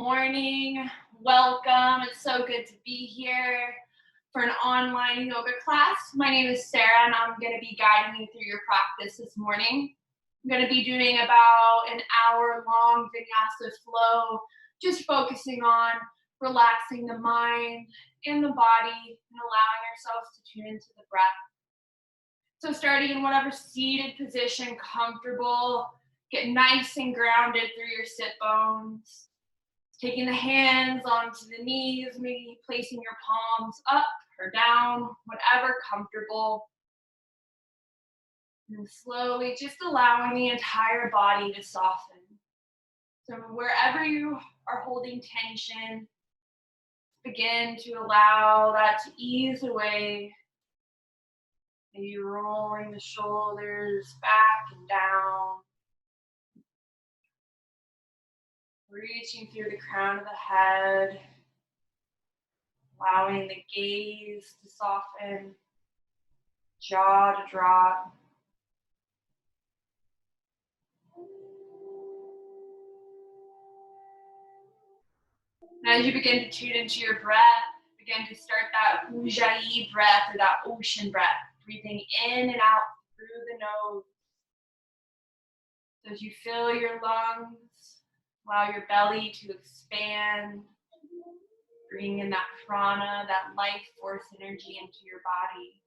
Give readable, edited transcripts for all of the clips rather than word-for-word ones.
Morning, welcome. It's so good to be here for an online yoga class. My name is Sarah and I'm going to be guiding you through your practice this morning. I'm going to be doing about an hour-long Vinyasa flow, just focusing on relaxing the mind and the body and allowing ourselves to tune into the breath. So starting in whatever seated position, comfortable, get nice and grounded through your sit bones. Taking the hands onto the knees, maybe placing your palms up or down, whatever comfortable. And slowly just allowing the entire body to soften. So wherever you are holding tension, begin to allow that to ease away. Maybe rolling the shoulders back and down. Reaching through the crown of the head. Allowing the gaze to soften, jaw to drop. And as you begin to tune into your breath, begin to start that ujjayi breath or that ocean breath, breathing in and out through the nose. So as you fill your lungs, allow your belly to expand, bring in that prana, that life force energy into your body.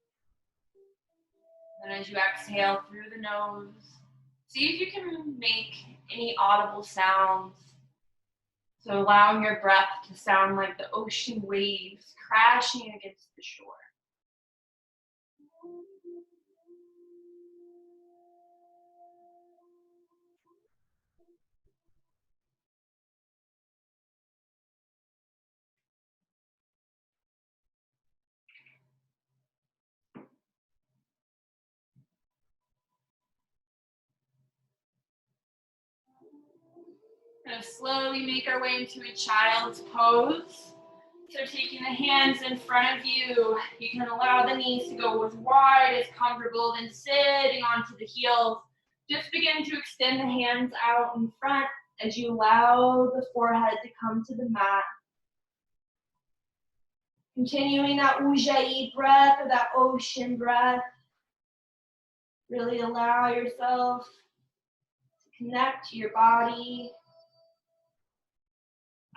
And as you exhale through the nose, see if you can make any audible sounds. So allowing your breath to sound like the ocean waves crashing against the shore. We're going to slowly make our way into a child's pose. So taking the hands in front of you, you can allow the knees to go as wide as comfortable, then sitting onto the heels. Just begin to extend the hands out in front as you allow the forehead to come to the mat. Continuing that ujjayi breath or that ocean breath. Really allow yourself to connect to your body.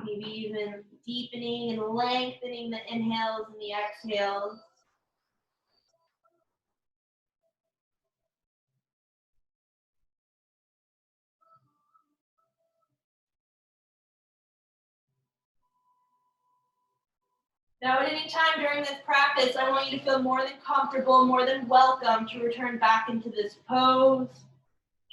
Maybe even deepening and lengthening the inhales and the exhales. Now at any time during this practice, I want you to feel more than comfortable, more than welcome to return back into this pose,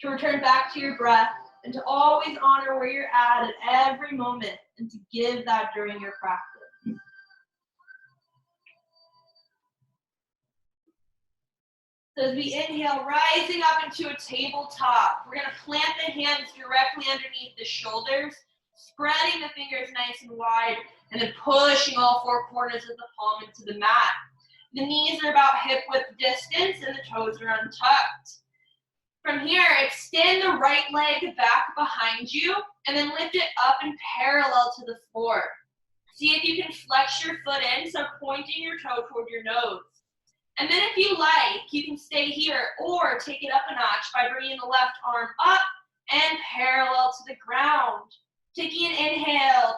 to return back to your breath, and to always honor where you're at every moment, and to give that during your practice. So as we inhale, rising up into a tabletop, we're going to plant the hands directly underneath the shoulders, spreading the fingers nice and wide, and then pushing all four corners of the palm into the mat. The knees are about hip-width distance, and the toes are untucked. From here, extend the right leg back behind you, and then lift it up and parallel to the floor. See if you can flex your foot in, so pointing your toe toward your nose. And then if you like, you can stay here or take it up a notch by bringing the left arm up and parallel to the ground. Taking an inhale,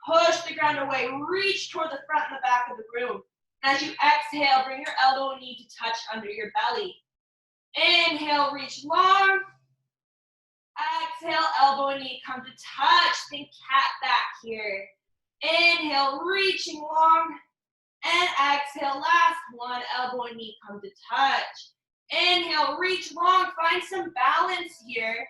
push the ground away, reach toward the front and the back of the room. As you exhale, bring your elbow and knee to touch under your belly. Inhale, reach long. Exhale, elbow and knee come to touch. Think cat back here. Inhale, reaching long. And exhale, last one, elbow and knee come to touch. Inhale, reach long, find some balance here.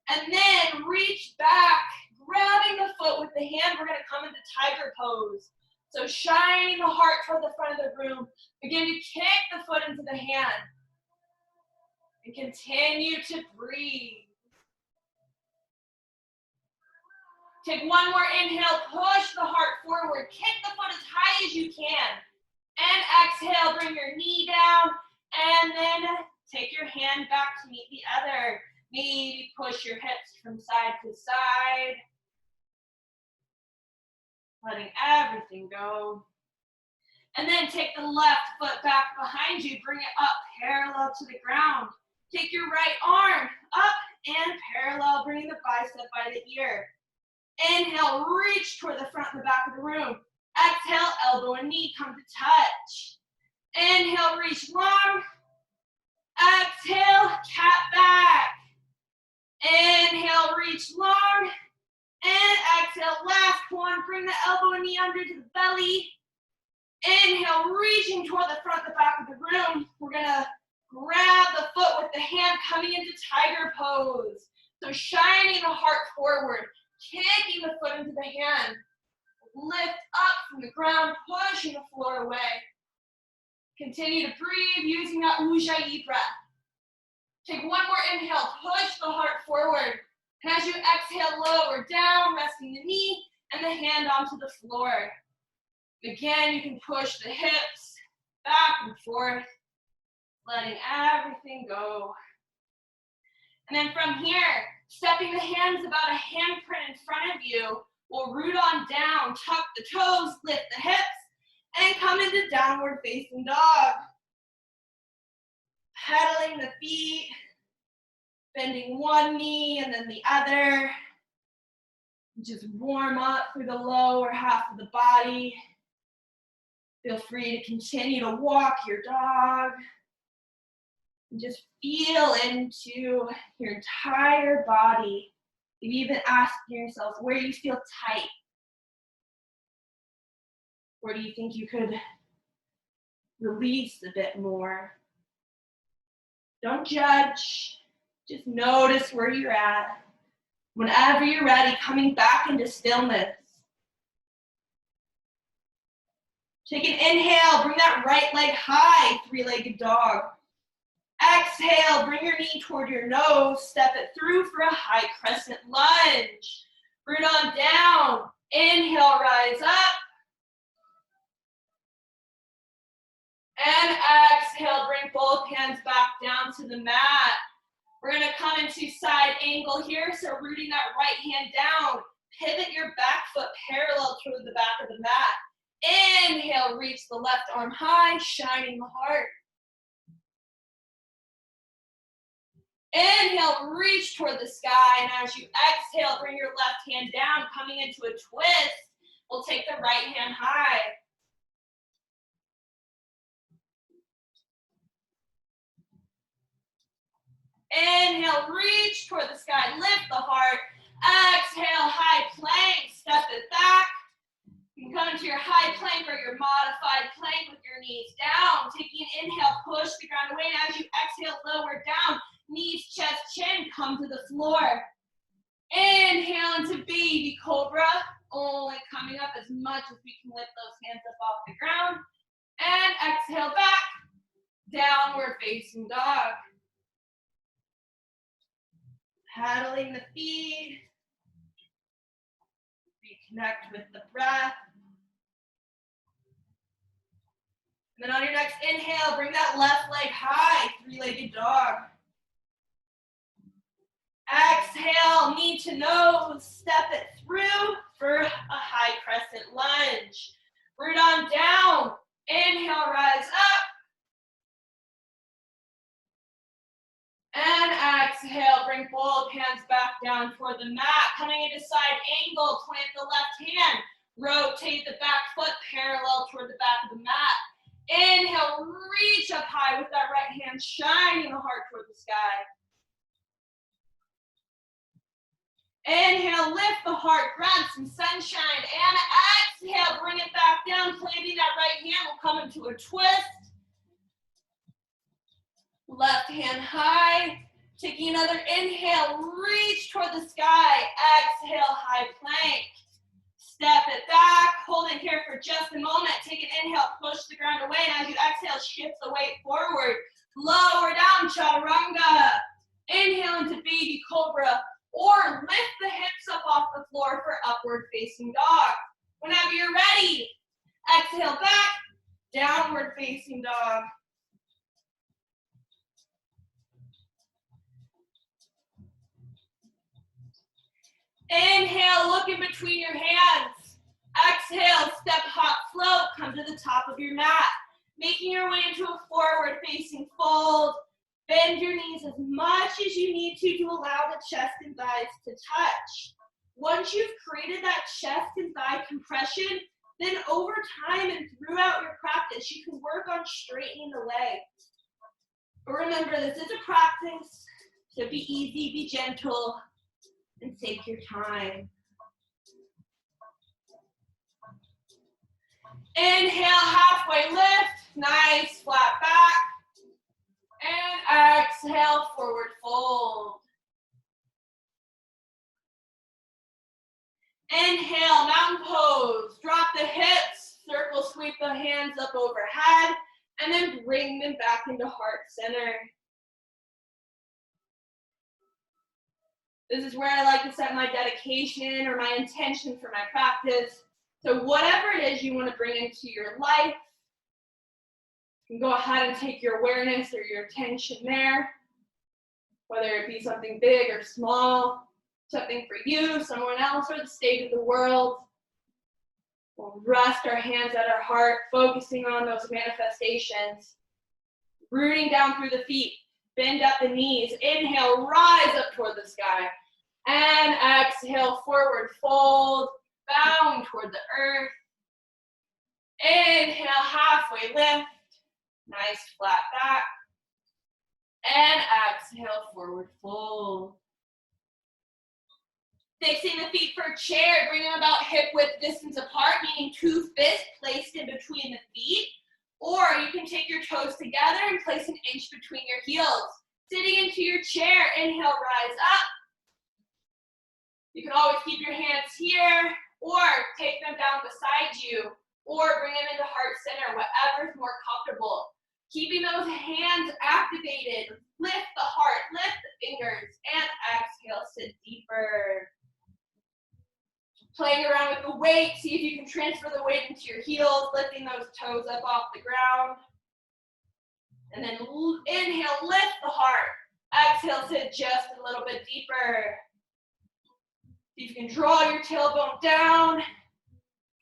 And then reach back, grabbing the foot with the hand. We're gonna come into tiger pose. So shining the heart toward the front of the room. Begin to kick the foot into the hand. And continue to breathe. Take one more inhale, push the heart forward. Kick the foot as high as you can. And exhale, bring your knee down. And then take your hand back to meet the other. Maybe push your hips from side to side. letting everything go. And then take the left foot back behind you, bring it up parallel to the ground. Take your right arm up and parallel, bringing the bicep by the ear. Inhale, reach toward the front and the back of the room. Exhale, elbow and knee come to touch. Inhale, reach long. Exhale, cat back. Inhale, reach long. And exhale, last one. Bring the elbow and knee under to the belly. Inhale, reaching toward the front and the back of the room. We're gonna grab the foot with the hand coming into tiger pose. So shining the heart forward, kicking the foot into the hand. Lift up from the ground, pushing the floor away. Continue to breathe using that Ujjayi breath. Take one more inhale, push the heart forward. And as you exhale, lower down, resting the knee and the hand onto the floor. Again, you can push the hips back and forth, letting everything go. And then from here, stepping the hands about a handprint in front of you, we'll root on down, tuck the toes, lift the hips, and come into downward facing dog. Pedaling the feet, bending one knee and then the other. Just warm up through the lower half of the body. Feel free to continue to walk your dog. And just feel into your entire body. Maybe even asking yourself where you feel tight. Where do you think you could release a bit more? Don't judge. Just notice where you're at. Whenever you're ready, coming back into stillness. Take an inhale, bring that right leg high, three-legged dog. Exhale, bring your knee toward your nose, step it through for a high crescent lunge. Root on down, inhale, rise up. And exhale, bring both hands back down to the mat. We're gonna come into side angle here, so rooting that right hand down. Pivot your back foot parallel toward the back of the mat. Inhale, reach the left arm high, shining the heart. Inhale, reach toward the sky, and as you exhale, bring your left hand down, coming into a twist. We'll take the right hand high. Inhale, reach toward the sky, lift the heart. Exhale, high plank, step it back. You can come into your high plank or your modified plank with your knees down. Taking an inhale, push the ground away. And as you exhale, lower down. Knees, chest, chin, come to the floor. Inhale into baby cobra. Only coming up as much as we can lift those hands up off the ground. And exhale back. Downward facing dog. Paddling the feet. Reconnect with the breath. And then on your next inhale, bring that left leg high, three-legged dog. Exhale, knee to nose, step it through for a high crescent lunge. Root on down, inhale, rise up. And exhale, bring both hands back down toward the mat. Coming into side angle, plant the left hand. Rotate the back foot parallel toward the back of the mat. Inhale, reach up high with that right hand, shining the heart toward the sky. Inhale, lift the heart, grab some sunshine. And exhale, bring it back down, planting that right hand. We'll come into a twist. Left hand high. Taking another inhale, reach toward the sky. Exhale, high plank. Step it back, hold it here for just a moment. Take an inhale, push the ground away. And as you exhale, shift the weight forward. Lower down, chaturanga. Inhale into baby cobra. Or lift the hips up off the floor for upward facing dog. Whenever you're ready, exhale back, downward facing dog. Inhale, look in between your hands. Exhale. of your mat. Making your way into a forward facing fold. Bend your knees as much as you need to allow the chest and thighs to touch. Once you've created that chest and thigh compression, then over time and throughout your practice, you can work on straightening the legs. But remember, this is a practice, so be easy, be gentle, and take your time. Inhale, halfway lift, nice flat back. And exhale, forward fold. Inhale, mountain pose. Drop the hips, circle sweep the hands up overhead, and then bring them back into heart center. This is where I like to set my dedication or my intention for my practice. So whatever it is you want to bring into your life, you can go ahead and take your awareness or your attention there, whether it be something big or small. Something for you, someone else, or the state of the world. We'll rest our hands at our heart, focusing on those manifestations. Rooting down through the feet, bend up the knees. Inhale, rise up toward the sky. And exhale, forward fold, bound toward the earth. Inhale, halfway lift. Nice flat back. And exhale, forward fold. Fixing the feet for a chair, bring them about hip width distance apart, meaning 2 fists placed in between the feet. Or you can take your toes together and place an inch between your heels. Sitting into your chair, inhale, rise up. You can always keep your hands here, or take them down beside you, or bring them into heart center, whatever's more comfortable. Keeping those hands activated, lift the heart, lift the fingers, and exhale, sit deeper. Playing around with the weight, see if you can transfer the weight into your heels, lifting those toes up off the ground. And then inhale, lift the heart. Exhale, sit just a little bit deeper. See if you can draw your tailbone down,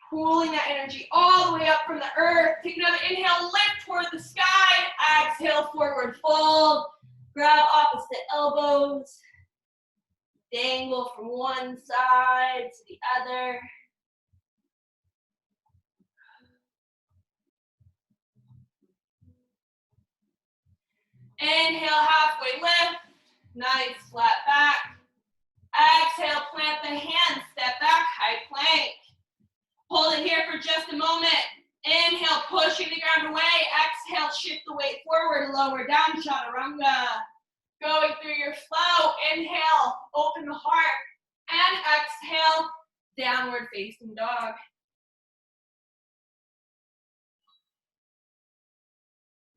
pulling that energy all the way up from the earth. Take another inhale, lift toward the sky. Exhale, forward fold. Grab opposite elbows. Dangle from one side to the other. Inhale, halfway lift. Nice flat back. Exhale, plant the hands, step back, high plank. Hold it here for just a moment. Inhale, pushing the ground away. Exhale, shift the weight forward, lower down, chaturanga. Going through your flow, inhale, open the heart, and exhale, downward facing dog.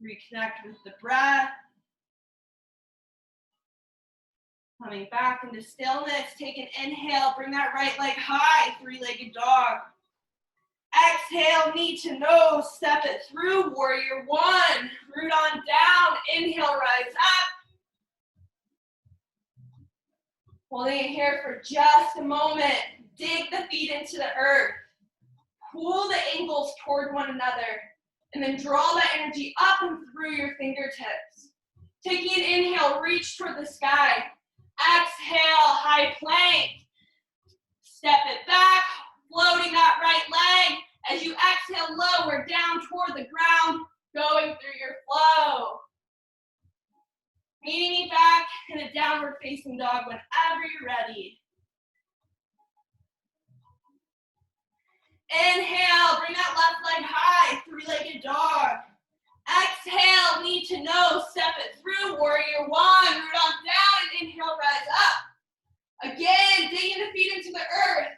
Reconnect with the breath. Coming back into stillness, take an inhale, bring that right leg high, 3-legged dog. Exhale, knee to nose, step it through, warrior 1. Root on down, inhale, rise up. Holding it here for just a moment. Dig the feet into the earth. Pull the ankles toward one another. And then draw that energy up and through your fingertips. Taking an inhale, reach toward the sky. Exhale, high plank. Step it back, floating that right leg. As you exhale, lower down toward the ground, going through your flow. Meeting me back in a downward facing dog whenever you're ready. Inhale, bring that left leg high, 3-legged dog. Exhale, knee to nose, step it through, warrior 1. Root on down and inhale, rise up. Again, digging the feet into the earth.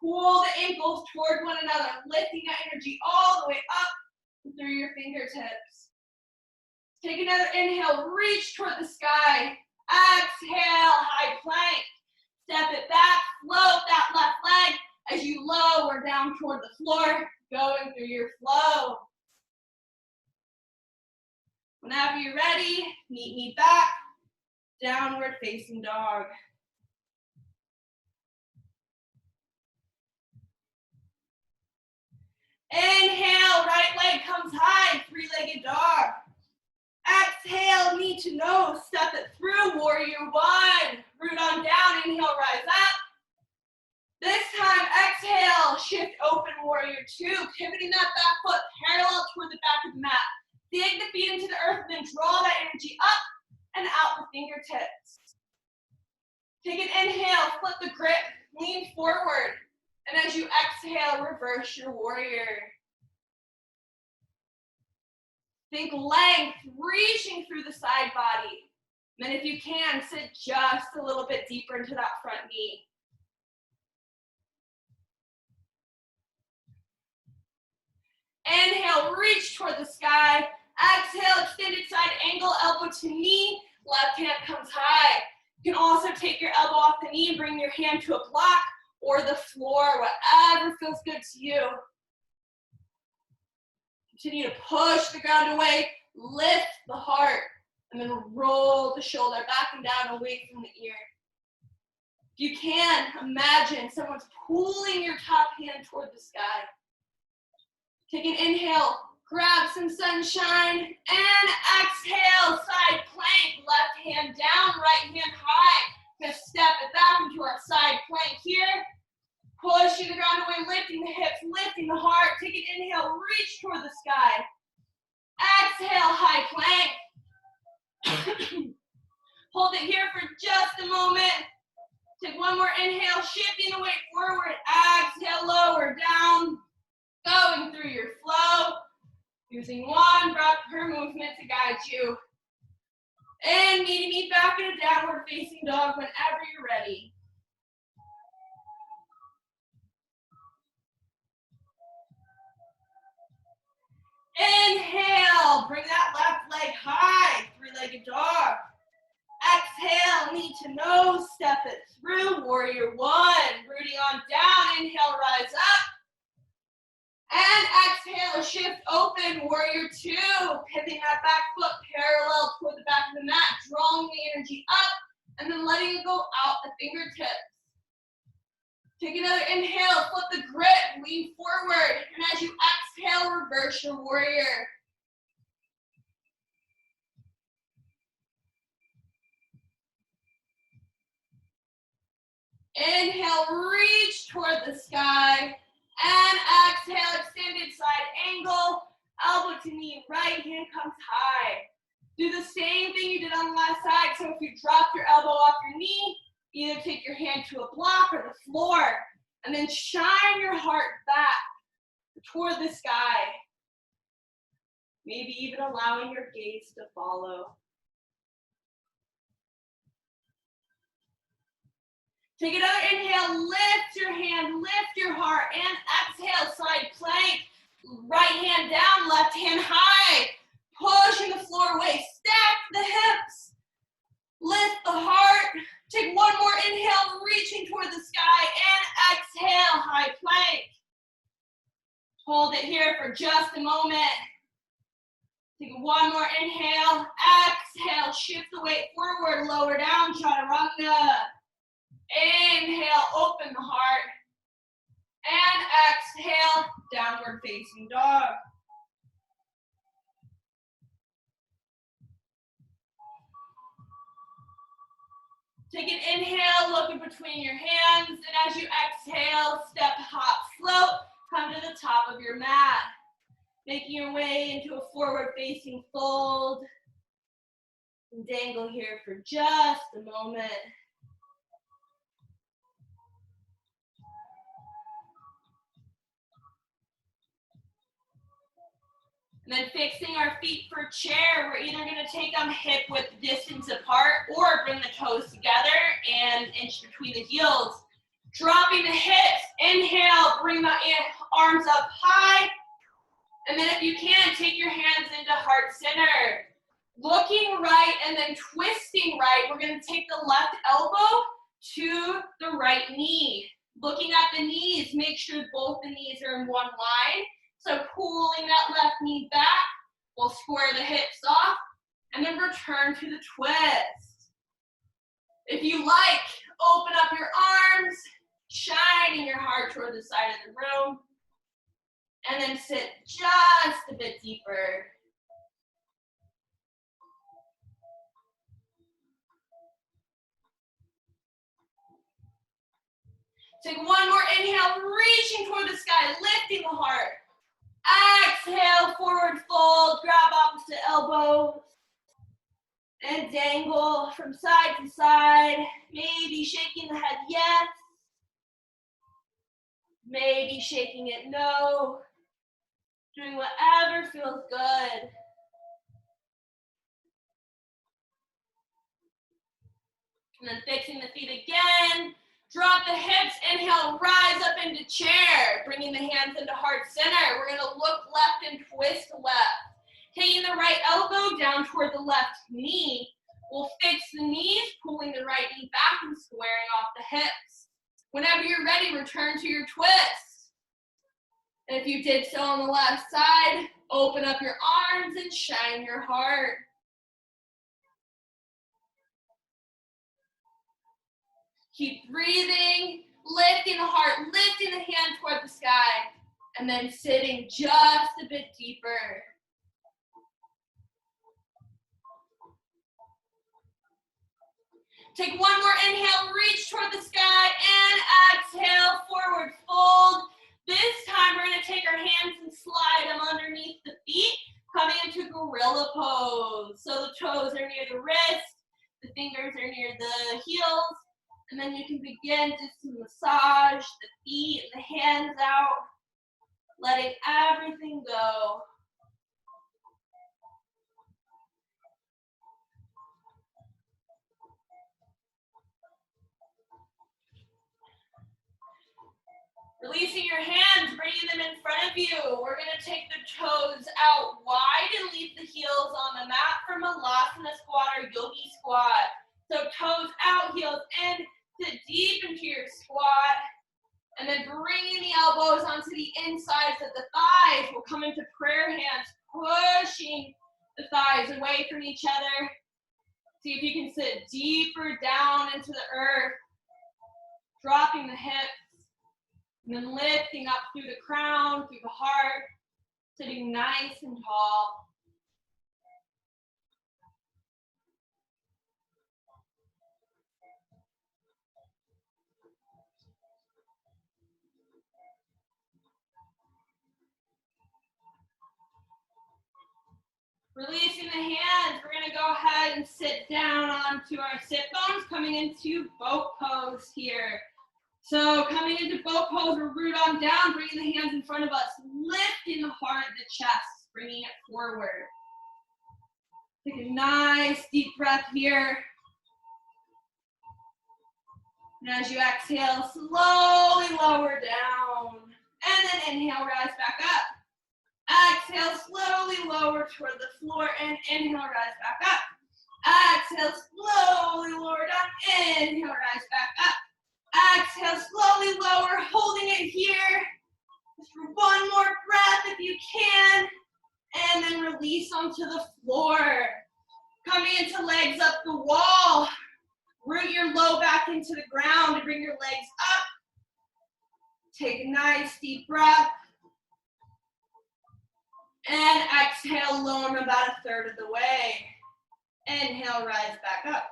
Pull the ankles toward one another, lifting that energy all the way up and through your fingertips. Take another inhale, reach toward the sky. Exhale, high plank. Step it back, float that left leg as you lower down toward the floor, going through your flow. Whenever you're ready, meet me back, downward facing dog. Inhale, right leg three-legged dog. Exhale, knee to nose, step it through, warrior one. Root on down, inhale, rise up. This time, exhale, shift open, warrior two, pivoting that back foot parallel toward the back of the mat. Dig the feet into the earth, then draw that energy up and out the fingertips. Take an inhale, flip the grip, lean forward. And as you exhale, reverse your warrior. Think length, reaching through the side body. And then if you can, sit just a little bit deeper into that front knee. Inhale, reach toward the sky. Exhale, extended side angle, elbow to knee. Left hand comes high. You can also take your elbow off the knee and bring your hand to a block or the floor, whatever feels good to you. Continue to push the ground away, lift the heart, and then roll the shoulder back and down away from the ear. If you can, imagine someone's pulling your top hand toward the sky. Take an inhale, grab some sunshine, and exhale, side plank, left hand down, right hand high. Gonna step it back into our side plank here. Pushing the ground away, lifting the hips, lifting the heart. Take an inhale, reach toward the sky. Exhale, high plank. Hold it here for just a moment. Take one more inhale, shifting the weight forward. Exhale, lower down. Going through your flow. Using one breath per movement to guide you. And meet back in a downward facing dog whenever you're ready. Inhale, bring that left leg high, three-legged dog. Exhale, knee to nose, step it through, warrior one. Rooting on down, inhale, rise up. And exhale, shift open, warrior two. Pivoting that back foot parallel toward the back of the mat, drawing the energy up, and then letting it go out the fingertips. Take another inhale, flip the grip, lean forward, and as you exhale, reverse your warrior. Inhale, reach toward the sky, and exhale, extended side angle, elbow to knee, right hand comes high. Do the same thing you did on the last side, so if you drop your elbow off your knee, either take your hand to a block or the floor, and then shine your heart back toward the sky. Maybe even allowing your gaze to follow. Take another inhale, lift your hand, lift your heart, and exhale, side plank. Right hand down, left hand high. Pushing the floor away, stack the hips. Lift the heart. Take one more inhale, reaching toward the sky, and exhale, high plank. Hold it here for just a moment. Take one more inhale, exhale, shift the weight forward, lower down, chaturanga. Inhale, open the heart. And exhale, downward facing dog. Take an inhale, look in between your hands, and as you exhale, step, hop, float, come to the top of your mat. Making your way into a forward-facing fold. And dangle here for just a moment. And then fixing our feet for chair, we're either going to take them hip width distance apart or bring the toes together and inch between the heels. Dropping the hips, inhale, bring the arms up high. And then if you can, take your hands into heart center. Looking right and then twisting right, we're going to take the left elbow to the right knee. Looking at the knees, make sure both the knees are in one line. So pulling that left knee back, we'll square the hips off, and then return to the twist. If you like, open up your arms, shining your heart toward the side of the room, and then sit just a bit deeper. Take one more inhale, reaching toward the sky, lifting the heart. Exhale, forward fold, grab opposite elbows. And dangle from side to side. Maybe shaking the head yes. Maybe shaking it no. Doing whatever feels good. And then fixing the feet again. Drop the hips, inhale, rise up into chair. Bringing the hands into heart center. We're gonna look left and twist left. Taking the right elbow down toward the left knee. We'll fix the knees, pulling the right knee back and squaring off the hips. Whenever you're ready, return to your twist. And if you did so on the left side, open up your arms and shine your heart. Keep breathing, lifting the heart, lifting the hand toward the sky, and then sitting just a bit deeper. Take one more inhale, reach toward the sky, and exhale, forward fold. This time we're gonna take our hands and slide them underneath the feet, coming into gorilla pose. So the toes are near the wrist, the fingers are near the heels, and then you can begin to massage the feet and the hands out, letting everything go. Releasing your hands, bringing them in front of you. We're gonna take the toes out wide and leave the heels on the mat for Malasana squat or yogi squat. So toes out, heels in, sit deep into your squat. And then bringing the elbows onto the insides of the thighs. We'll come into prayer hands, pushing the thighs away from each other. See if you can sit deeper down into the earth, dropping the hips. And then lifting up through the crown, through the heart, sitting nice and tall. Releasing the hands, we're gonna go ahead and sit down onto our sit bones, coming into boat pose here. So coming into boat pose, we're root on down, bringing the hands in front of us, lifting the heart, the chest, bringing it forward. Take a nice deep breath here. And as you exhale, slowly lower down. And then inhale, rise back up. Exhale, slowly lower toward the floor and inhale, rise back up. Exhale, slowly lower down, inhale, rise back up. Exhale, slowly lower, holding it here. Just for one more breath if you can. And then release onto the floor. Coming into legs up the wall. Root your low back into the ground and bring your legs up. Take a nice deep breath. And exhale, lower them about a third of the way. Inhale, rise back up.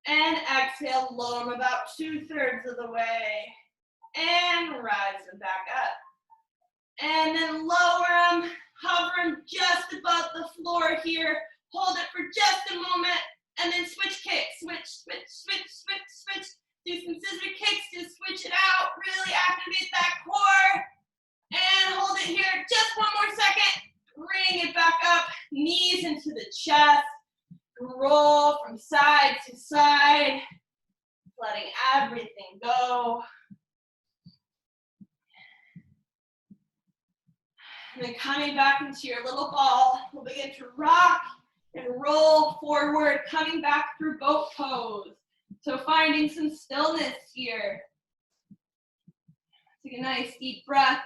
And exhale, lower them about 2/3 of the way. And rise them back up. And then lower them, hover them just above the floor here. Hold it for just a moment. And then switch kicks. Switch, switch, switch, switch, switch. Do some scissor kicks, just switch it out. Really activate that core. And hold it here just one more second. Bring it back up, knees into the chest. Roll from side to side, letting everything go. And then coming back into your little ball, we'll begin to rock and roll forward, coming back through boat pose. So finding some stillness here. Take a nice deep breath.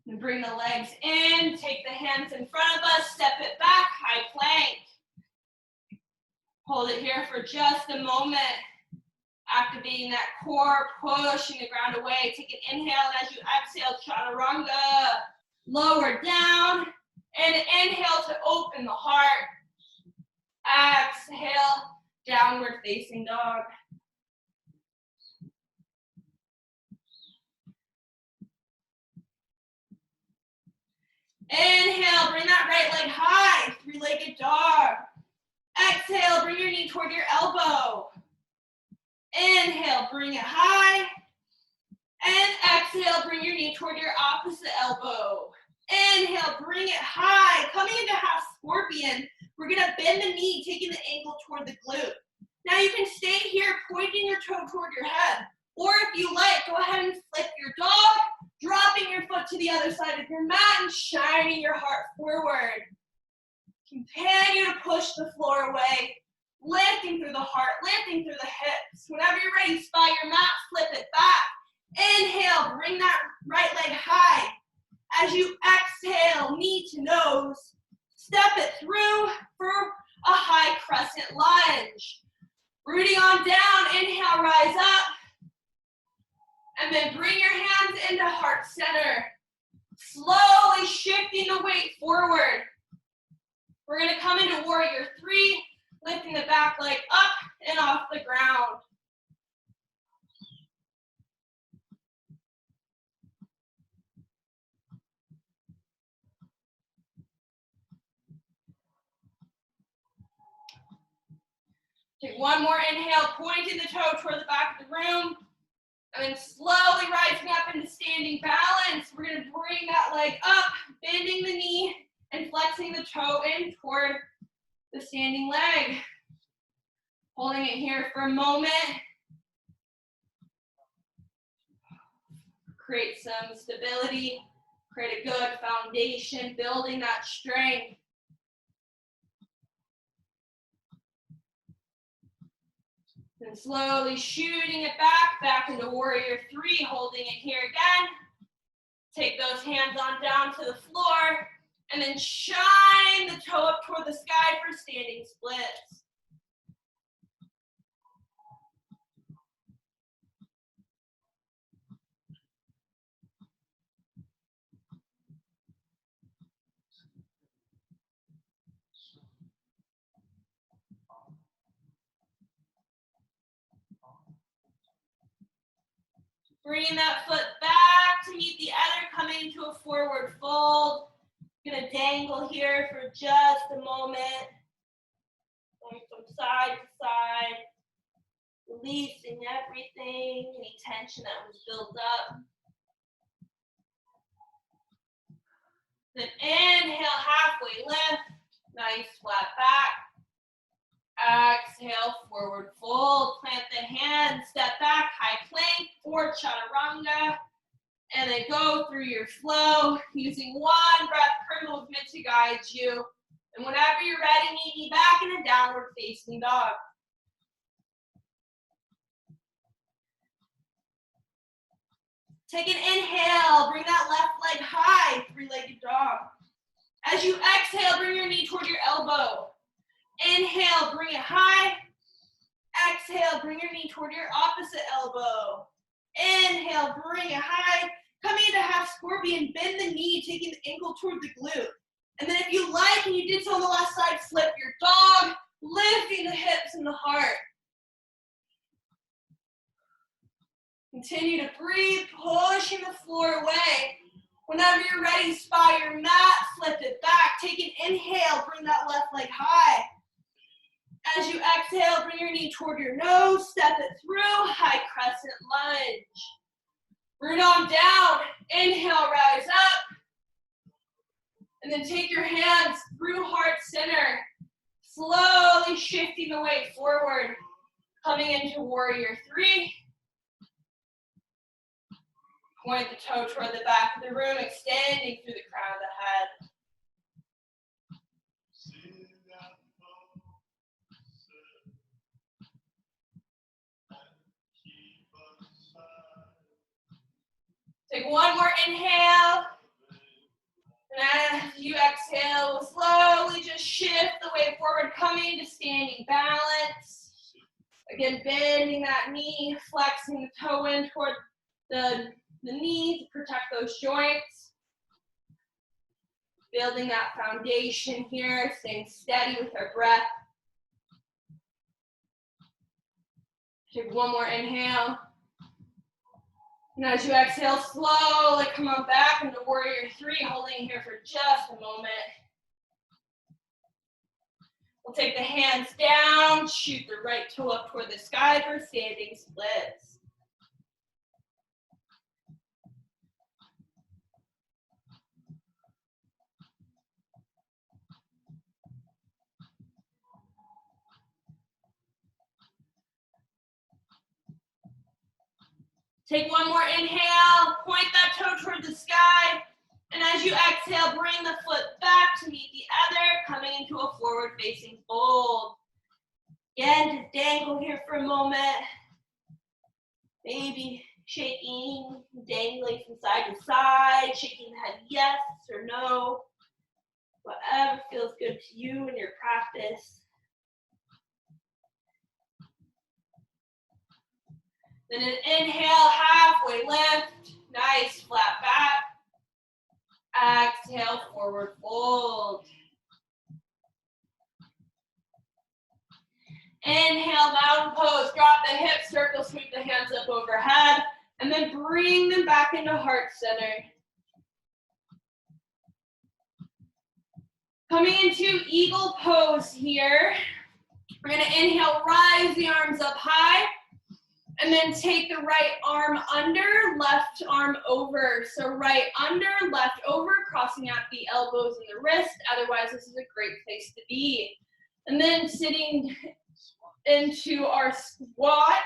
And bring the legs in, take the hands in front of us, step it back, high plank. Hold it here for just a moment. Activating that core, pushing the ground away. Take an inhale, and as you exhale, chaturanga. Lower down, and inhale to open the heart. Exhale, downward facing dog. right leg high, three-legged dog. Exhale, bring your knee toward your elbow. Inhale, bring it high. And exhale, bring your knee toward your opposite elbow. Inhale, bring it high. Coming into half scorpion, we're gonna bend the knee, taking the ankle toward the glute. Now you can stay here, pointing your toe toward your head. Or if you like, go ahead and flip your dog, dropping your foot to the other side of your mat and shining your heart forward. Continue to push the floor away, lifting through the heart, lifting through the hips. Whenever you're ready, spy your mat, flip it back. Inhale, bring that right leg high. As you exhale, knee to nose, step it through for a high crescent lunge. Rooting on down, inhale, rise up. And then bring your hands into heart center. Slowly shifting the weight forward. We're gonna come into warrior three, lifting the back leg up and off the ground. Take one more inhale, pointing the toe toward the back of the room. And then slowly rising up into standing balance. We're gonna bring that leg up, bending the knee and flexing the toe in toward the standing leg. Holding it here for a moment. Create some stability, create a good foundation, building that strength. And slowly shooting it back into warrior three, holding it here again. Take those hands on down to the floor, and then shine the toe up toward the sky for standing splits. Bringing that foot back to meet the other, coming into a forward fold. Gonna dangle here for just a moment. Going from side to side. Releasing everything, any tension that was built up. Then inhale, halfway lift. Nice flat back. Exhale, forward fold, plant the hands, step back, high plank, forward chaturanga, and then go through your flow, using one breath per movement to guide you. And whenever you're ready, meet me back in a downward facing dog. Take an inhale, bring that left leg high, three-legged dog. As you exhale, bring your knee toward your elbow. Inhale, bring it high. Exhale, bring your knee toward your opposite elbow. Inhale, bring it high. Coming into half scorpion, bend the knee, taking the ankle toward the glute. And then if you like, and you did so on the left side, flip your dog, lifting the hips and the heart. Continue to breathe, pushing the floor away. Whenever you're ready, spy your mat, flip it back. Take an inhale, bring that left leg high. As you exhale, bring your knee toward your nose, step it through, high crescent lunge. Root on down, inhale, rise up. And then take your hands through heart center, slowly shifting the weight forward, coming into warrior three. Point the toe toward the back of the room, extending through the crown of the head. Take one more inhale. And as you exhale, slowly just shift the weight forward, coming to standing balance. Again, bending that knee, flexing the toe in toward the knee to protect those joints. Building that foundation here, staying steady with our breath. Take one more inhale. And as you exhale, slowly come on back into warrior three, holding here for just a moment. We'll take the hands down, shoot the right toe up toward the sky for standing splits. Take one more inhale, point that toe toward the sky, and as you exhale, bring the foot back to meet the other, coming into a forward-facing fold. Again, just dangle here for a moment. Maybe shaking, dangling from side to side, shaking the head yes or no. Whatever feels good to you in your practice. Then an inhale, halfway lift, nice flat back. Exhale, forward fold. Inhale, mountain pose, drop the hips, circle, sweep the hands up overhead, and then bring them back into heart center. Coming into eagle pose here. We're gonna inhale, rise the arms up high, and then take the right arm under, left arm over. So right under, left over, crossing out the elbows and the wrist. Otherwise, this is a great place to be. And then sitting into our squat,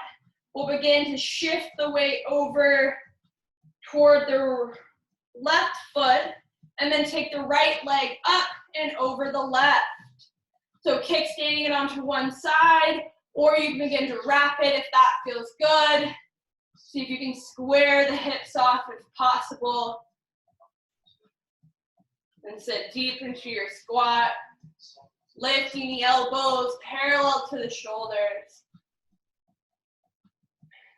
we'll begin to shift the weight over toward the left foot, and then take the right leg up and over the left. So kickstanding it onto one side, or you can begin to wrap it if that feels good. See if you can square the hips off if possible. And sit deep into your squat, lifting the elbows parallel to the shoulders.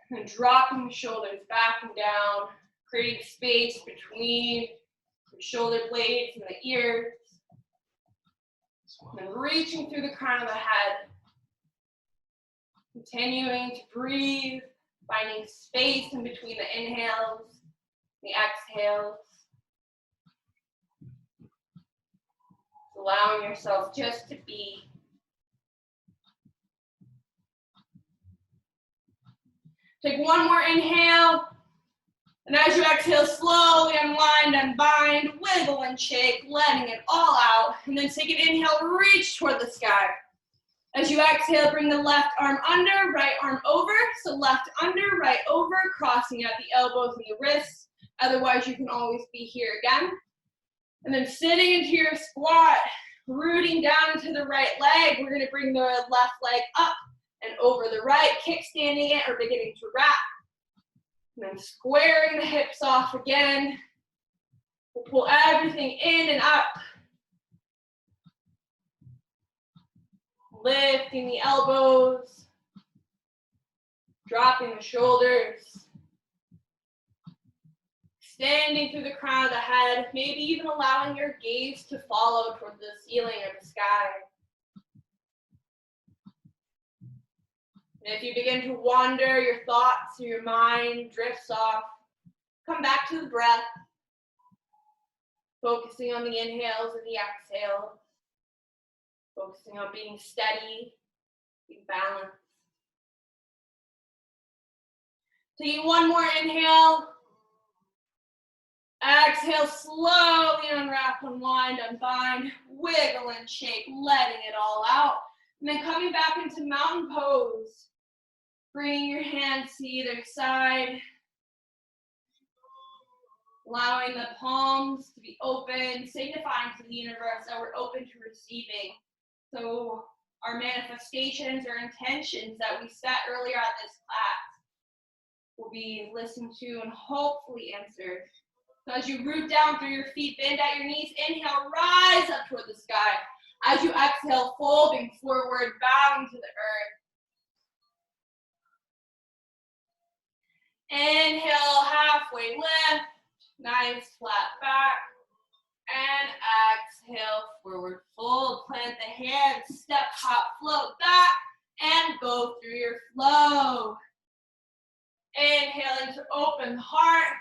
And dropping the shoulders back and down, creating space between the shoulder blades and the ears. And then reaching through the crown of the head. Continuing to breathe, finding space in between the inhales, the exhales. Allowing yourself just to be. Take one more inhale, and as you exhale, slowly unwind, unbind, wiggle and shake, letting it all out. And then take an inhale, reach toward the sky. As you exhale, bring the left arm under, right arm over. So left under, right over, crossing out the elbows and the wrists. Otherwise, you can always be here again. And then sitting into your squat, rooting down into the right leg. We're gonna bring the left leg up and over the right, kickstanding it or beginning to wrap. And then squaring the hips off again. We'll pull everything in and up. Lifting the elbows, dropping the shoulders, extending through the crown of the head, maybe even allowing your gaze to follow toward the ceiling or the sky. And if you begin to wander, your thoughts or your mind drifts off, come back to the breath, focusing on the inhales and the exhales. Focusing on being steady, being balanced. Taking one more inhale. Exhale, slowly unwrap, unwind, unbind, wiggle and shake, letting it all out. And then coming back into mountain pose. Bringing your hands to either side. Allowing the palms to be open, signifying to the universe that we're open to receiving. So our manifestations or intentions that we set earlier at this class will be listened to and hopefully answered. So as you root down through your feet, bend at your knees, inhale, rise up toward the sky. As you exhale, folding forward, bowing to the earth. Inhale, halfway lift, nice flat back. And exhale, forward fold, plant the hands, step, hop, float back, and go through your flow. Inhaling to open heart,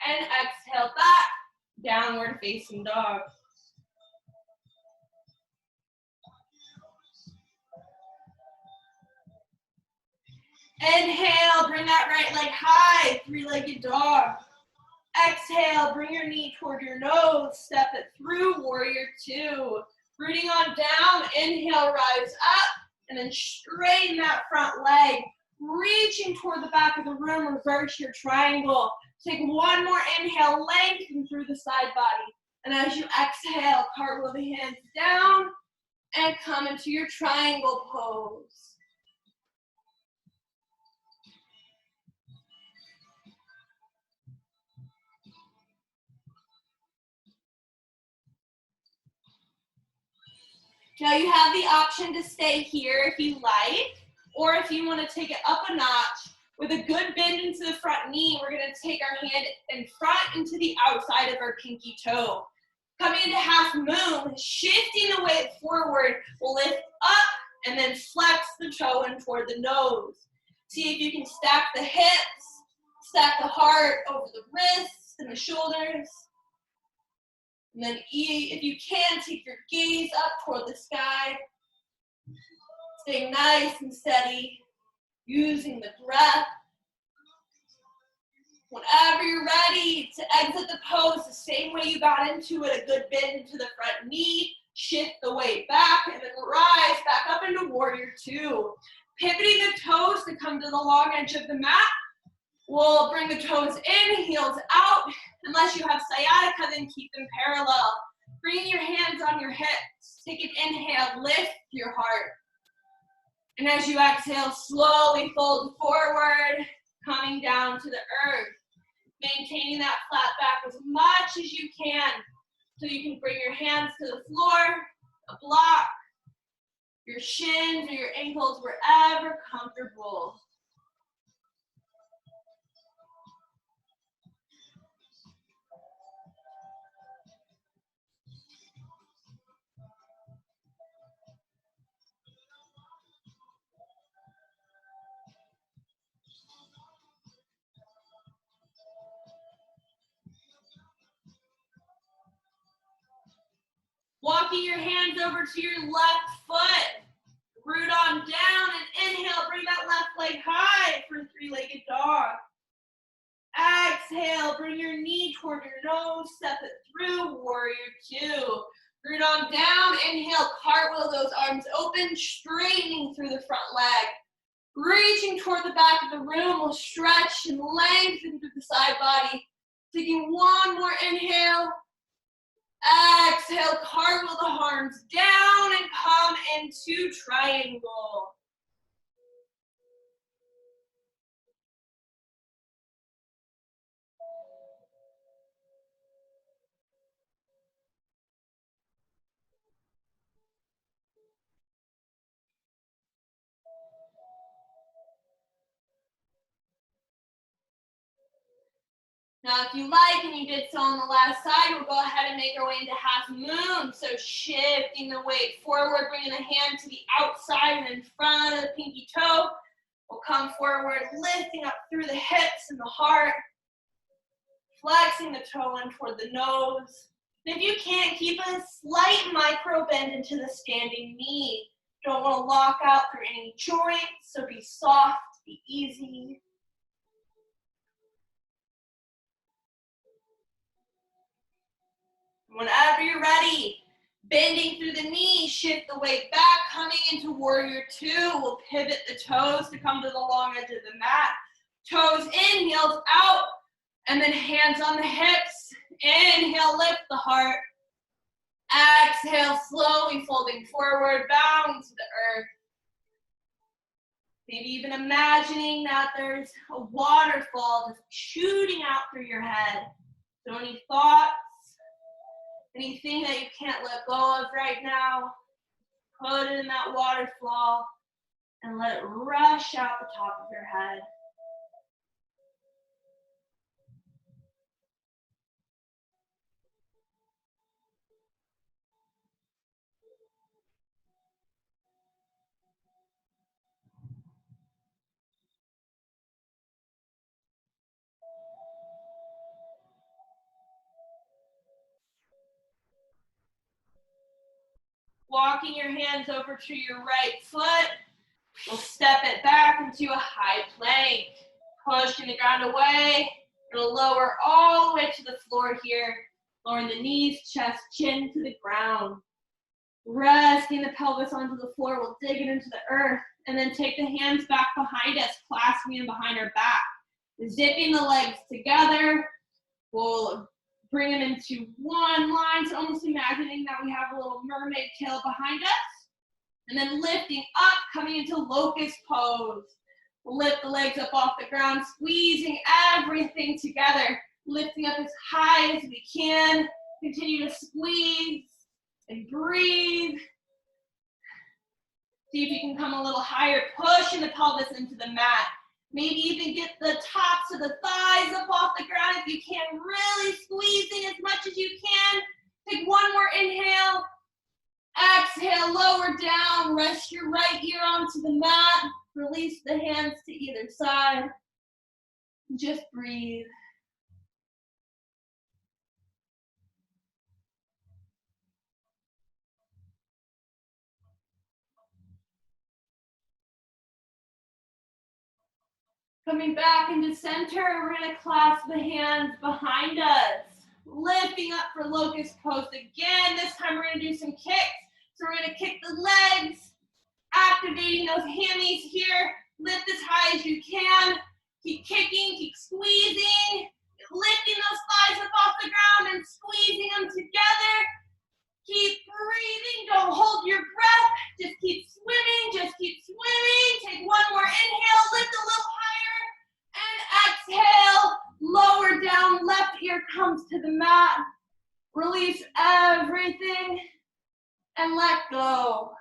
and exhale back, downward facing dog. Inhale, bring that right leg high, three-legged dog. Exhale, bring your knee toward your nose, step it through, warrior two. Rooting on down, inhale, rise up, and then straighten that front leg. Reaching toward the back of the room, reverse your triangle. Take one more inhale, lengthen through the side body. And as you exhale, cartwheel the hands down and come into your triangle pose. Now you have the option to stay here if you like, or if you want to take it up a notch, with a good bend into the front knee, we're going to take our hand in front into the outside of our pinky toe. Coming into half moon, shifting the weight forward, we'll lift up and then flex the toe in toward the nose. See if you can stack the hips, stack the heart over the wrists and the shoulders. And then if you can, take your gaze up toward the sky. Staying nice and steady, using the breath. Whenever you're ready to exit the pose the same way you got into it, a good bend into the front knee, shift the weight back, and then rise back up into warrior two. Pivoting the toes to come to the long edge of the mat. We'll bring the toes in, heels out. Unless you have sciatica, then keep them parallel. Bring your hands on your hips. Take an inhale, lift your heart. And as you exhale, slowly fold forward, coming down to the earth. Maintaining that flat back as much as you can so you can bring your hands to the floor, a block, your shins or your ankles, wherever comfortable. Walking your hands over to your left foot. Root on down and inhale, bring that left leg high for a three-legged dog. Exhale, bring your knee toward your nose, step it through, warrior two. Root on down, inhale, cartwheel those arms open, straightening through the front leg. Reaching toward the back of the room, we'll stretch and lengthen through the side body. Taking one more inhale. Exhale, cartwheel the arms down and come into triangle. Now, if you like, and you did so on the last side, we'll go ahead and make our way into half moon. So shifting the weight forward, bringing the hand to the outside and in front of the pinky toe. We'll come forward, lifting up through the hips and the heart. Flexing the toe in toward the nose. And if you can't, keep a slight micro bend into the standing knee. Don't want to lock out through any joints, so be soft, be easy. Whenever you're ready, bending through the knee, shift the weight back, coming into warrior two. We'll pivot the toes to come to the long edge of the mat. Toes in, heels out, and then hands on the hips. Inhale, lift the heart. Exhale, slowly folding forward, bowing to the earth. Maybe even imagining that there's a waterfall just shooting out through your head. So any thoughts? Anything that you can't let go of right now, put it in that waterfall and let it rush out the top of your head. Walking your hands over to your right foot, We'll step it back into a high plank. Pushing the ground away. We're gonna lower all the way to the floor here. Lowering the knees, chest, chin to the ground. Resting the pelvis onto the floor. We'll dig it into the earth. And then take the hands back behind us, clasping them behind our back. Zipping the legs together. We'll bring them into one line. So almost imagining that we have a little mermaid tail behind us. And then lifting up, coming into locust pose. We'll lift the legs up off the ground, squeezing everything together. Lifting up as high as we can. Continue to squeeze and breathe. See if you can come a little higher, pushing the pelvis into the mat. Maybe even get the tops of the thighs up off the ground if you can, really squeezing as much as you can. Take one more inhale. Exhale, lower down, rest your right ear onto the mat. Release the hands to either side. Just breathe. Coming back into center, we're gonna clasp the hands behind us. Lifting up for locust pose again. This time we're gonna do some kicks. So we're gonna kick the legs, activating those hammies here. Lift as high as you can. Keep kicking, keep squeezing. Lifting those thighs up off the ground and squeezing them together. Keep breathing, don't hold your breath. Just keep swimming, just keep swimming. Take one more inhale, lift a little higher. And exhale, lower down, left ear comes to the mat. Release everything and let go.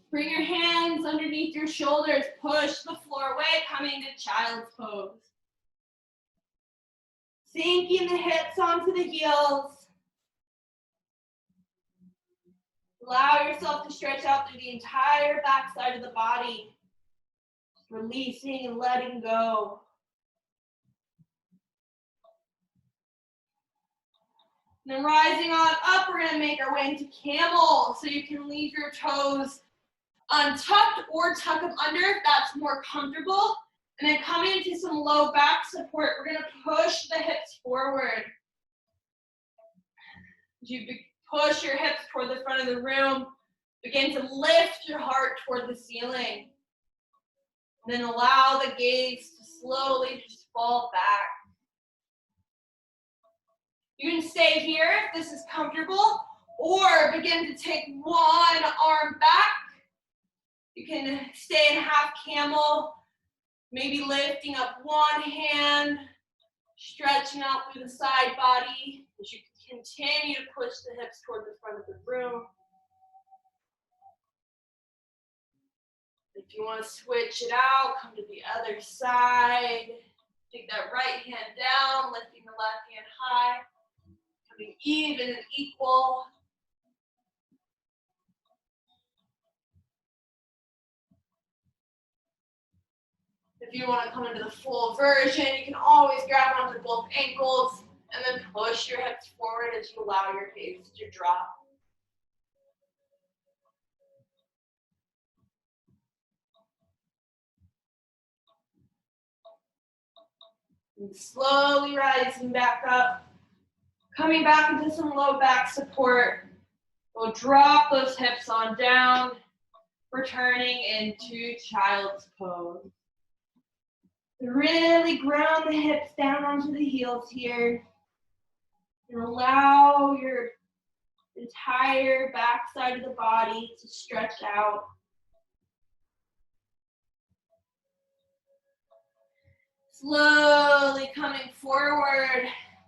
Bring your hands underneath your shoulders. Push the floor away, coming to child's pose. Sinking the hips onto the heels. Allow yourself to stretch out through the entire backside of the body. Releasing and letting go. And then rising on up, we're gonna make our way into camel. So you can leave your toes untucked or tuck them under if that's more comfortable. And then coming into some low back support, we're gonna push the hips forward. As you push your hips toward the front of the room, begin to lift your heart toward the ceiling. And then allow the gaze to slowly just fall back. You can stay here if this is comfortable, or begin to take one arm back. You can stay in half camel, maybe lifting up one hand, stretching out through the side body as you continue to push the hips toward the front of the room. If you want to switch it out, come to the other side. Take that right hand down, lifting the left hand high, coming even and equal. If you want to come into the full version, you can always grab onto both ankles and then push your hips forward as you allow your gaze to drop. And slowly rising back up, coming back into some low back support. We'll drop those hips on down, returning into child's pose. Really ground the hips down onto the heels here. And allow your entire back side of the body to stretch out. Slowly coming forward,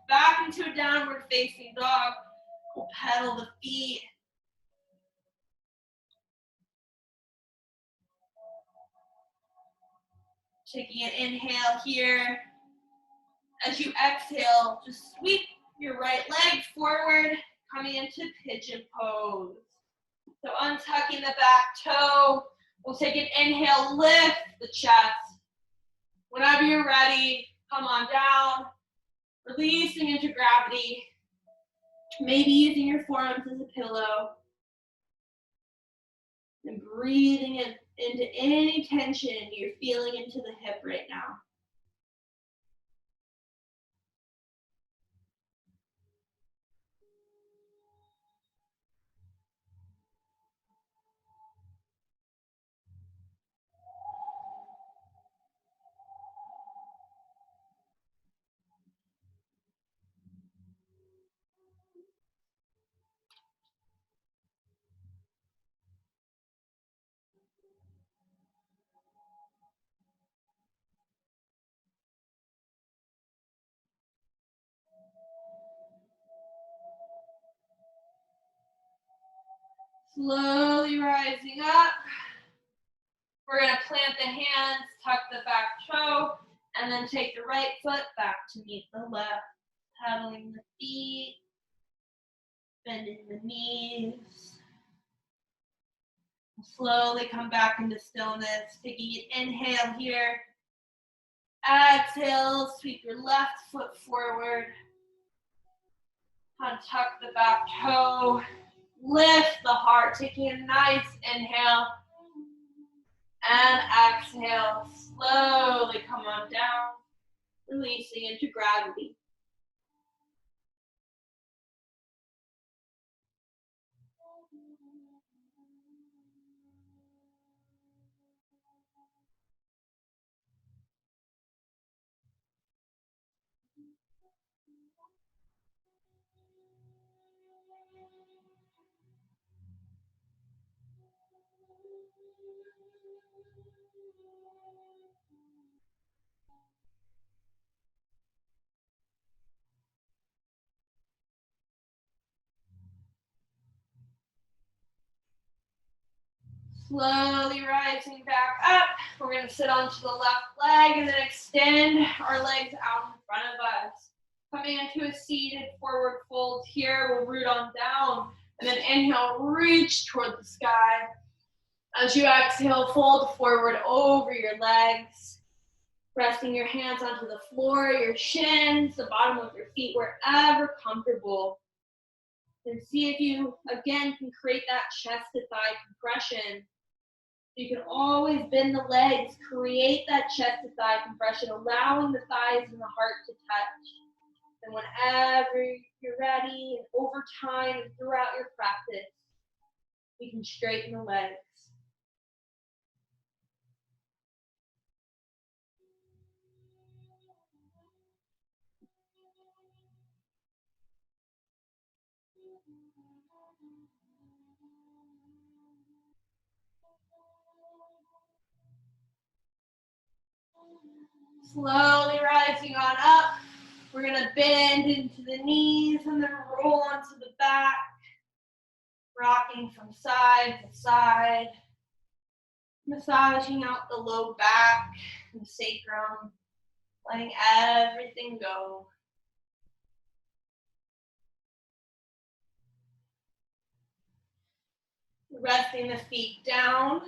back into a downward facing dog. We'll pedal the feet. Taking an inhale here. As you exhale, just sweep your right leg forward, coming into pigeon pose. So untucking the back toe, We'll take an inhale, lift the chest. Whenever you're ready, come on down, releasing into gravity. Maybe using your forearms as a pillow. And breathing into any tension you're feeling into the hip right now. Slowly rising up. We're going to plant the hands, tuck the back toe, and then take the right foot back to meet the left. Paddling the feet, bending the knees. Slowly come back into stillness. Taking an inhale here. Exhale, sweep your left foot forward. Tuck the back toe. Lift the heart, taking a nice inhale. And exhale, slowly come on down, releasing into gravity. Slowly rising back up. We're going to sit onto the left leg and then extend our legs out in front of us. Coming into a seated forward fold here, we'll root on down and then inhale, reach toward the sky. As you exhale, fold forward over your legs, resting your hands onto the floor, your shins, the bottom of your feet, wherever comfortable. And see if you, again, can create that chest to thigh compression. You can always bend the legs, create that chest to thigh compression, allowing the thighs and the heart to touch. And whenever you're ready, and over time and throughout your practice, you can straighten the legs. Slowly rising on up. We're going to bend into the knees and then roll onto the back, rocking from side to side, massaging out the low back and sacrum, letting everything go. Resting the feet down.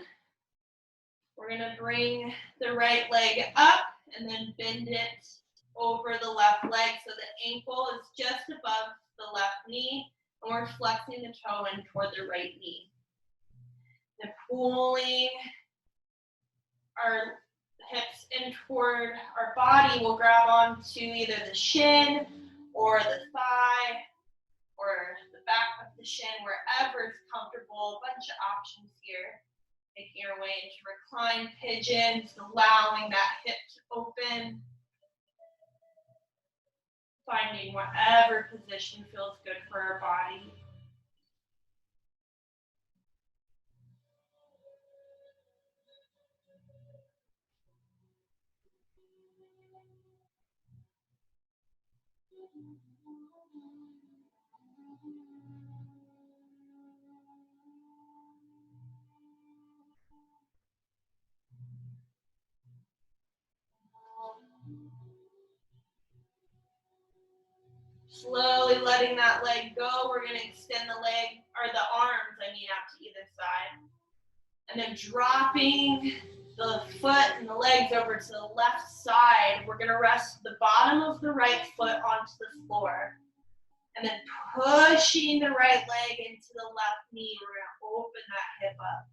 We're going to bring the right leg up and then bend it over the left leg so the ankle is just above the left knee, and we're flexing the toe in toward the right knee. And pulling our hips in toward our body, we'll grab onto either the shin or the thigh or the back of the shin, wherever is comfortable. A bunch of options here. Making your way into reclined pigeons, allowing that hip to open. Finding whatever position feels good for our body. Slowly letting that leg go. We're going to extend the leg, or the arms, out to either side. And then dropping the foot and the legs over to the left side, we're going to rest the bottom of the right foot onto the floor. And then pushing the right leg into the left knee, we're going to open that hip up.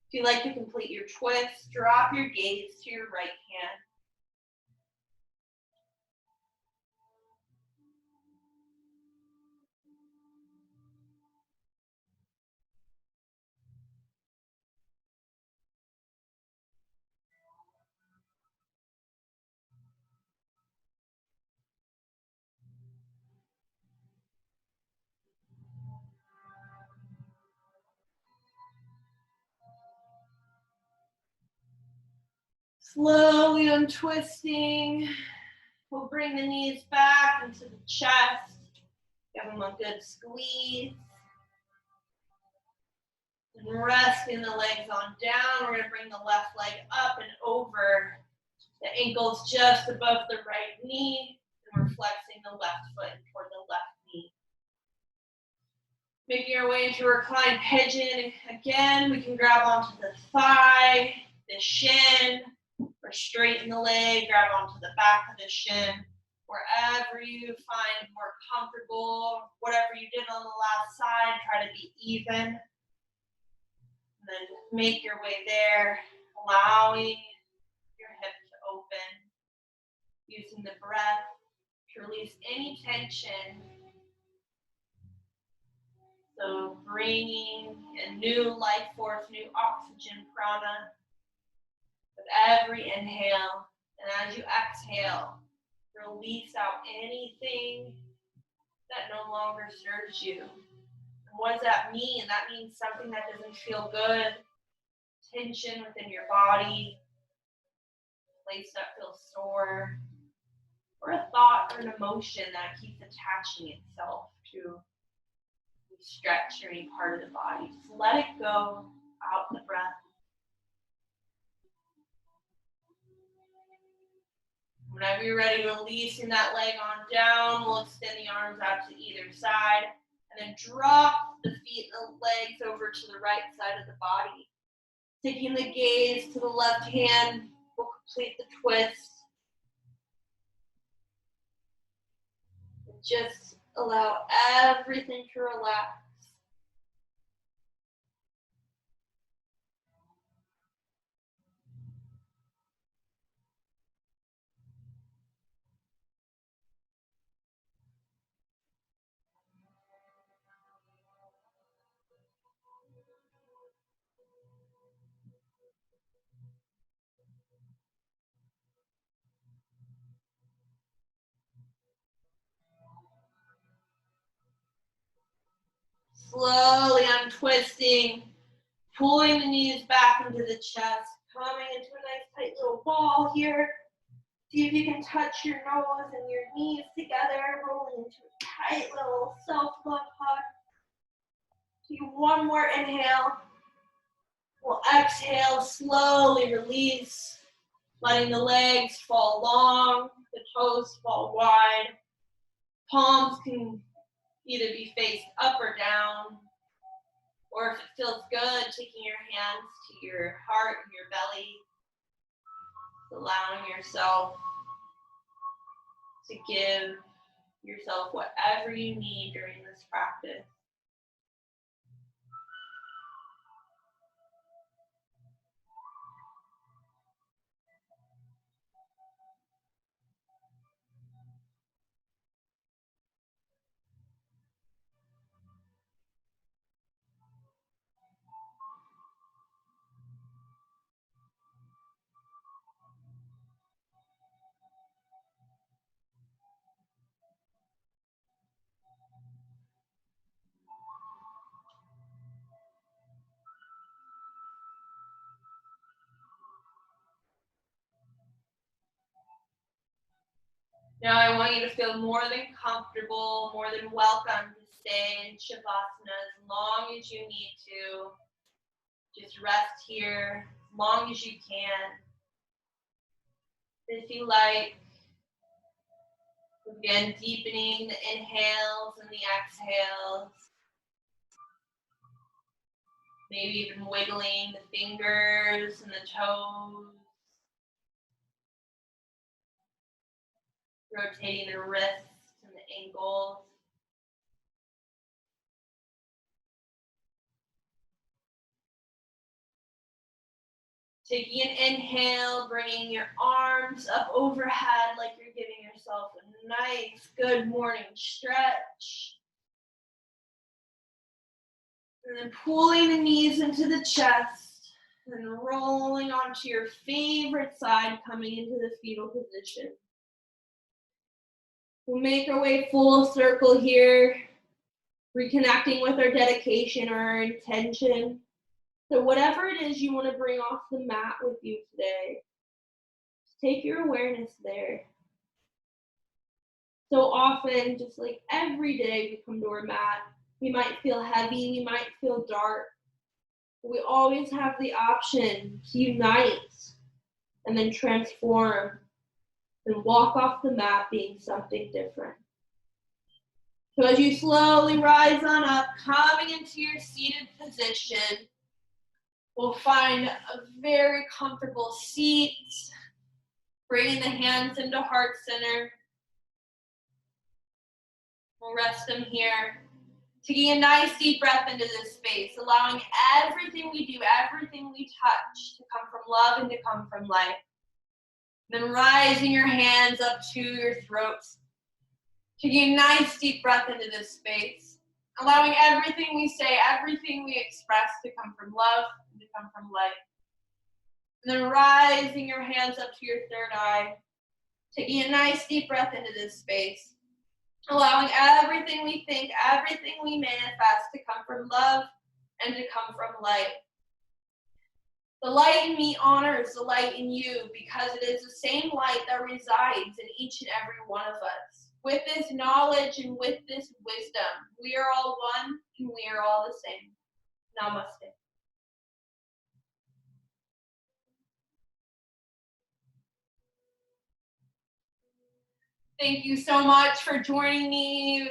If you'd like to complete your twist, drop your gaze to your right hand. Slowly untwisting. We'll bring the knees back into the chest. Give them a good squeeze. And resting the legs on down. We're going to bring the left leg up and over. The ankle's just above the right knee. And we're flexing the left foot toward the left knee. Making our way into reclined pigeon. Again, we can grab onto the thigh, the shin, or straighten the leg, grab onto the back of the shin. Wherever you find more comfortable, whatever you did on the last side, try to be even. And then make your way there, allowing your hip to open, using the breath to release any tension. So bringing a new life force, new oxygen prana with every inhale. And as you exhale, release out anything that no longer serves you. And what does that mean? That means something that doesn't feel good, tension within your body, a place that feels sore, or a thought or an emotion that keeps attaching itself to stretch or any part of the body. Just let it go out the breath. Whenever you're ready, releasing that leg on down, we'll extend the arms out to either side, and then drop the feet and the legs over to the right side of the body. Taking the gaze to the left hand, we'll complete the twist. And just allow everything to relax. Slowly untwisting, pulling the knees back into the chest, coming into a nice tight little ball here. See if you can touch your nose and your knees together, rolling into a tight little self-love hug. Do one more inhale. We'll exhale, slowly release, letting the legs fall long, the toes fall wide. Palms can either be faced up or down, or if it feels good, taking your hands to your heart and your belly, allowing yourself to give yourself whatever you need during this practice. Now I want you to feel more than comfortable, more than welcome to stay in Shavasana as long as you need to. Just rest here as long as you can. If you like, again, deepening the inhales and the exhales. Maybe even wiggling the fingers and the toes. Rotating the wrists and the ankles. Taking an inhale, bringing your arms up overhead like you're giving yourself a nice, good morning stretch. And then pulling the knees into the chest and rolling onto your favorite side, coming into the fetal position. We'll make our way full circle here, reconnecting with our dedication or our intention. So whatever it is you want to bring off the mat with you today, take your awareness there. So often, just like every day we come to our mat, we might feel heavy, we might feel dark. But we always have the option to unite and then transform and walk off the mat being something different. So as you slowly rise on up, coming into your seated position, we'll find a very comfortable seat, bringing the hands into heart center. We'll rest them here. Taking a nice deep breath into this space, allowing everything we do, everything we touch to come from love and to come from light. Then rising your hands up to your throats. Taking a nice deep breath into this space, allowing everything we say, everything we express to come from love and to come from light. And then rising your hands up to your third eye, taking a nice deep breath into this space, allowing everything we think, everything we manifest to come from love and to come from light. The light in me honors the light in you because it is the same light that resides in each and every one of us. With this knowledge and with this wisdom, we are all one and we are all the same. Namaste. Thank you so much for joining me.